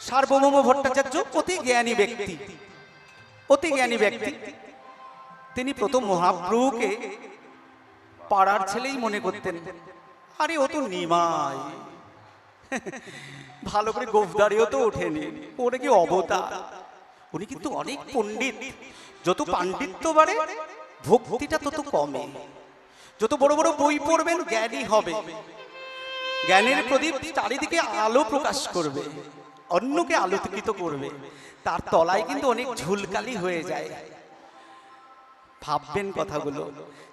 সার্বভৌম ভট্টাচার্য অতি জ্ঞানী ব্যক্তি, অতি জ্ঞানী ব্যক্তি। তিনি প্রথম মহাপ্রভুকে পাড়ার ছেলেই মনে করতেন। আরে ও তো নিমাই, ভালো করে গোফদারিও তো ওঠেনি, ওরে কি অবতার। উনি কিন্তু অনেক পণ্ডিত। যত পাণ্ডিত্য বাড়ে ভক্তিটা তত কমে। যত বড় বড় বই পড়বেন জ্ঞানী হবে, জ্ঞানের প্রদীপ চারিদিকে আলো প্রকাশ করবে, অন্যকে আলোকিত করবে। তার তলায় কিন্তু অনেক ঝুলকালি হয়ে যায়। ভাববেন কথাগুলো।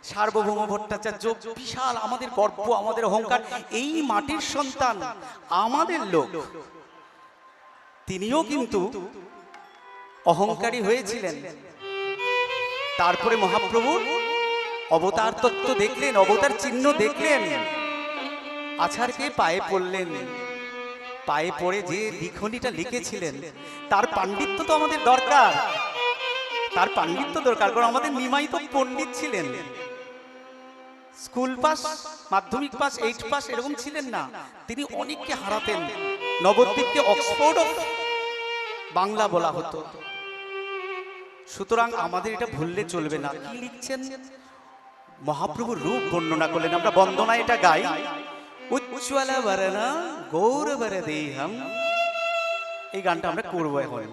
সার্বভৌম ভট্টাচার্য বিশাল আমাদের গর্ব, আমাদের অহংকার, এই মাটির সন্তান, আমাদের লোক। তিনিও কিন্তু অহংকারী হয়েছিলেন। তারপরে মহাপ্রভুর অবতার তত্ত্ব দেখলেন, অবতার চিহ্ন দেখলেন, আছাড়কে পায়ে পড়লেন। পায়ে পড়ে যে লিখনিটা লিখেছিলেন, তার পাণ্ডিত্য তো আমাদের দরকার, তার পাণ্ডিত্য দরকার। কারণ আমাদের নিমাই তো পণ্ডিত ছিলেন, স্কুল পাস, মাধ্যমিক পাস, 8 পাস এরকম ছিলেন না। তিনি অনেককে হারাতেন। নবদ্বীপকে অক্সফোর্ড অফ বাংলা বলা হতো। সুতরাং আমাদের এটা ভুললে চলবে না। কি লিখছেন? মহাপ্রভুর রূপ বর্ণনা করলেন। আমরা বন্দনা এটা গাই, উজ্জ্বল বরণ গৌর বরদেহম। এই গানটা আমরা করবো এখন।